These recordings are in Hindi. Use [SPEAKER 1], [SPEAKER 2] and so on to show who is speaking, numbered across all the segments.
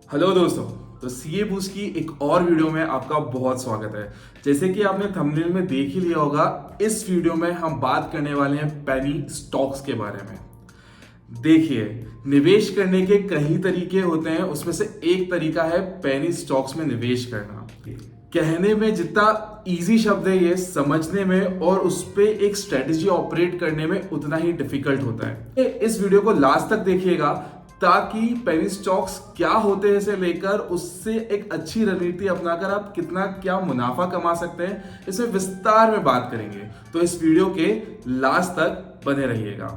[SPEAKER 1] हेलो दोस्तों। तो सीए बूस्ट की एक और वीडियो में आपका बहुत स्वागत है। जैसे कि आपने थंबनेल में देख ही लिया होगा, इस वीडियो में हम बात करने वाले हैं पेनी स्टॉक्स के बारे में। देखिए, निवेश करने के कई तरीके होते हैं, उसमें से एक तरीका है पेनी स्टॉक्स में निवेश करना। कहने में जितना इजी शब्द है ये, समझने में और उस पर एक स्ट्रेटेजी ऑपरेट करने में उतना ही डिफिकल्ट होता है। इस वीडियो को लास्ट तक देखिएगा ताकि पेनी स्टॉक्स क्या होते हैं से लेकर उससे एक अच्छी रणनीति अपनाकर आप कितना क्या मुनाफा कमा सकते हैं, इसमें विस्तार में बात करेंगे। तो इस वीडियो के लास्ट तक बने रहिएगा।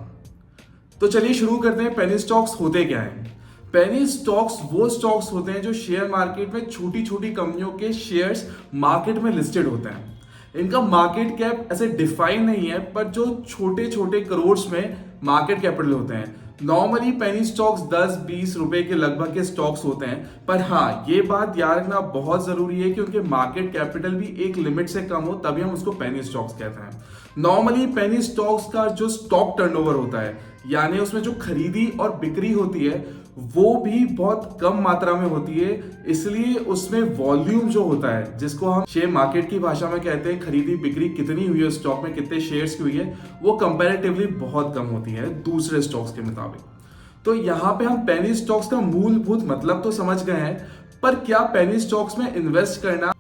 [SPEAKER 1] तो चलिए शुरू करते हैं। पेनी स्टॉक्स होते क्या हैं? पेनी स्टॉक्स वो स्टॉक्स होते हैं जो शेयर मार्केट में छोटी छोटी कंपनियों के शेयर्स मार्केट में लिस्टेड होते हैं। इनका मार्केट कैप ऐसे डिफाइन नहीं है, पर जो छोटे छोटे करोड़ में मार्केट कैपिटल होते हैं। नॉर्मली पेनी स्टॉक्स 10-20 रुपए के लगभग के स्टॉक्स होते हैं, पर हाँ, ये बात याद रखना बहुत जरूरी है कि उनके मार्केट कैपिटल भी एक लिमिट से कम हो, तभी हम उसको पेनी स्टॉक्स कहते हैं। नॉर्मली पेनी स्टॉक्स का जो स्टॉक टर्नओवर होता है, यानी उसमें जो खरीदी और बिक्री होती है, वो भी बहुत कम मात्रा में होती है। इसलिए उसमें वॉल्यूम जो होता है, जिसको हम शेयर मार्केट की भाषा में कहते हैं, खरीदी बिक्री कितनी हुई है स्टॉक में, कितने शेयर्स की हुई है, वो कंपैरेटिवली बहुत कम होती है दूसरे स्टॉक्स के मुताबिक। तो यहाँ पे हम पेनी स्टॉक्स का मूलभूत मतलब तो समझ गए हैं, पर क्या पेनी स्टॉक्स में इन्वेस्ट करना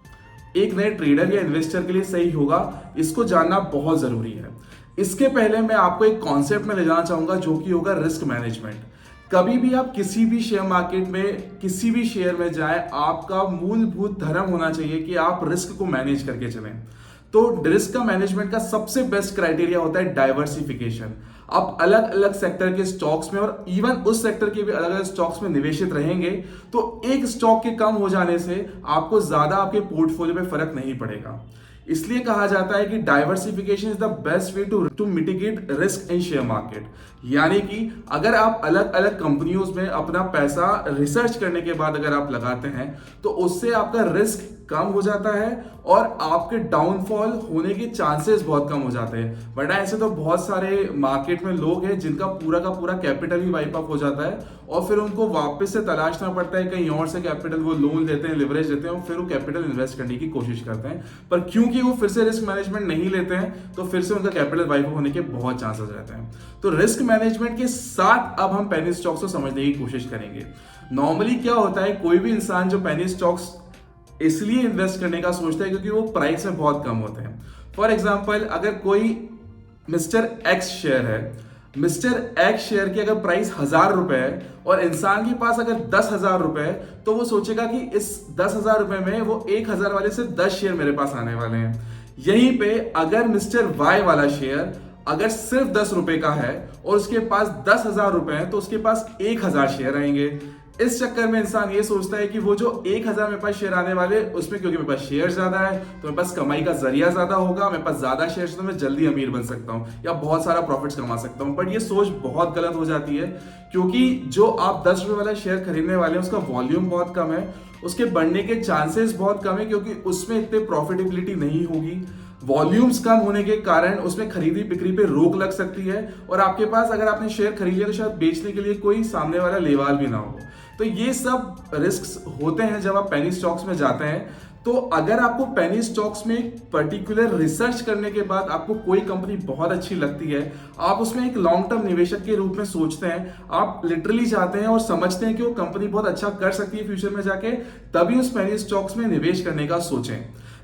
[SPEAKER 1] एक नए ट्रेडर या इन्वेस्टर के लिए सही होगा, इसको जानना बहुत जरूरी है। इसके पहले मैं आपको एक कॉन्सेप्ट में ले जाना चाहूंगा, जो कि होगा रिस्क मैनेजमेंट। कभी भी आप किसी भी शेयर मार्केट में किसी भी शेयर में जाएं, आपका मूलभूत धर्म होना चाहिए कि आप रिस्क को मैनेज करके चलें। तो रिस्क का मैनेजमेंट का सबसे बेस्ट क्राइटेरिया होता है डाइवर्सिफिकेशन। आप अलग अलग सेक्टर के स्टॉक्स में और इवन उस सेक्टर के भी अलग अलग स्टॉक्स में निवेशित रहेंगे, तो एक स्टॉक के कम हो जाने से आपको ज्यादा आपके पोर्टफोलियो में फर्क नहीं पड़ेगा। इसलिए कहा जाता है कि diversification is the best way to mitigate risk in share market. यानी कि अगर आप अलग अलग कंपनियों में अपना पैसा रिसर्च करने के बाद अगर आप लगाते हैं, तो उससे आपका रिस्क कम हो जाता है और आपके डाउनफॉल होने के चांसेस बहुत कम हो जाते हैं। वरना ऐसे तो बहुत सारे मार्केट में लोग हैं जिनका पूरा का पूरा कैपिटल ही वाइप अप हो जाता है और फिर उनको वापस से तलाशना पड़ता है कहीं और से कैपिटल, वो लोन लेते हैं, लिवरेज लेते हैं और फिर वो कैपिटल इन्वेस्ट करने की कोशिश करते हैं। पर क्योंकि वो फिर से रिस्क मैनेजमेंट नहीं लेते हैं, तो फिर से उनका कैपिटल वाइप अप होने के बहुत चांसेस रहते हैं। तो रिस्क मैनेजमेंट के साथ अब हम पेनी स्टॉक्स को समझने की कोशिश करेंगे। नॉर्मली क्या होता है, कोई भी इंसान जो पेनी स्टॉक्स इसलिए इन्वेस्ट करने का सोचता है क्योंकि वो प्राइस में बहुत कम होते हैं। फॉर एग्जाम्पल, अगर कोई मिस्टर एक्स शेयर है, मिस्टर एक्स शेयर की अगर प्राइस 1000 रुपए है और इंसान के पास अगर 10,000 रुपए है, तो वो सोचेगा कि इस 10,000 रुपए में वो 1000 वाले से 10 शेयर मेरे पास आने वाले हैं। यहीं पे अगर मिस्टर वाई वाला शेयर अगर सिर्फ 10 रुपए का है और उसके पास 10,000 रुपए हैं, तो उसके पास 1000 शेयर आएंगे। इस चक्कर में इंसान ये सोचता है कि वो जो 1000 मेरे पास शेयर आने वाले, उसमें क्योंकि मेरे पास शेयर ज्यादा है तो मेरे पास कमाई का जरिया ज्यादा होगा, मेरे पास ज्यादा शेयर तो मैं जल्दी अमीर बन सकता हूं या बहुत सारा प्रॉफिट्स कमा सकता हूं। बट ये सोच बहुत गलत हो जाती है, क्योंकि जो आप 10 रुपए वाला शेयर खरीदने वाले हैं उसका वॉल्यूम बहुत कम है, उसके बढ़ने के चांसेस बहुत कम है, क्योंकि उसमें इतने प्रॉफिटेबिलिटी नहीं होगी। वॉल्यूम्स कम होने के कारण उसमें खरीदी बिक्री पे रोक लग सकती है और आपके पास अगर आपने शेयर खरीद लिया तो शायद बेचने के लिए कोई सामने वाला लेवाल भी ना हो। तो ये सब रिस्क्स होते हैं जब आप पेनी स्टॉक्स में जाते हैं। तो अगर आपको पेनी स्टॉक्स में पर्टिकुलर रिसर्च करने के बाद आपको कोई कंपनी बहुत अच्छी लगती है, आप उसमें एक लॉन्ग टर्म निवेशक के रूप में सोचते हैं, आप लिटरली जाते हैं और समझते हैं कि वो कंपनी बहुत अच्छा कर सकती है फ्यूचर में जाके, तभी उस पेनी स्टॉक्स में निवेश करने का सोचें।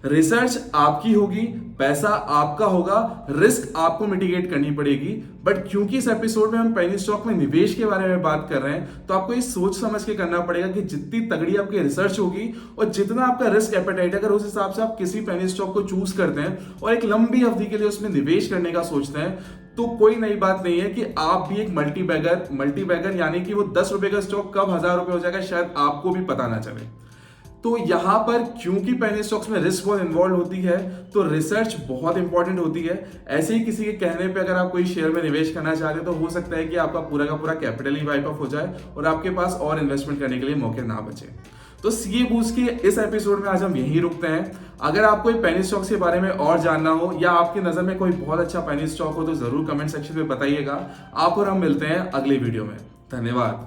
[SPEAKER 1] रिसर्च आपकी होगी, पैसा आपका होगा, रिस्क आपको मिटिगेट करनी पड़ेगी। बट क्योंकि इस एपिसोड में हम पेनी स्टॉक में निवेश के बारे में बात कर रहे हैं, तो आपको ये सोच समझ के करना पड़ेगा कि जितनी तगड़ी आपकी रिसर्च होगी और जितना आपका रिस्क एपेटाइट, अगर उस हिसाब से आप किसी पेनी स्टॉक को चूज करते हैं और एक लंबी अवधि के लिए उसमें निवेश करने का सोचते हैं, तो कोई नई बात नहीं है कि आप भी एक मल्टी बैगर यानी कि वो 10 रुपए का स्टॉक कब 1000 रुपए हो जाएगा शायद आपको भी पता ना चले। तो यहां पर क्योंकि पेनी स्टॉक्स में रिस्क बहुत इन्वॉल्व होती है, तो रिसर्च बहुत इंपॉर्टेंट होती है। ऐसे ही किसी के कहने पे अगर आप कोई शेयर में निवेश करना चाहते हैं, तो हो सकता है कि आपका पूरा का पूरा कैपिटल ही वाइप ऑफ हो जाए और आपके पास और इन्वेस्टमेंट करने के लिए मौके ना बचे। तो सीए बूस्ट के इस एपिसोड में आज हम यहीं रुकते हैं। अगर आपको पेनी स्टॉक्स के बारे में और जानना हो या आपकी नजर में कोई बहुत अच्छा पेनी स्टॉक हो, तो जरूर कमेंट सेक्शन में बताइएगा। आप और हम मिलते हैं अगले वीडियो में। धन्यवाद।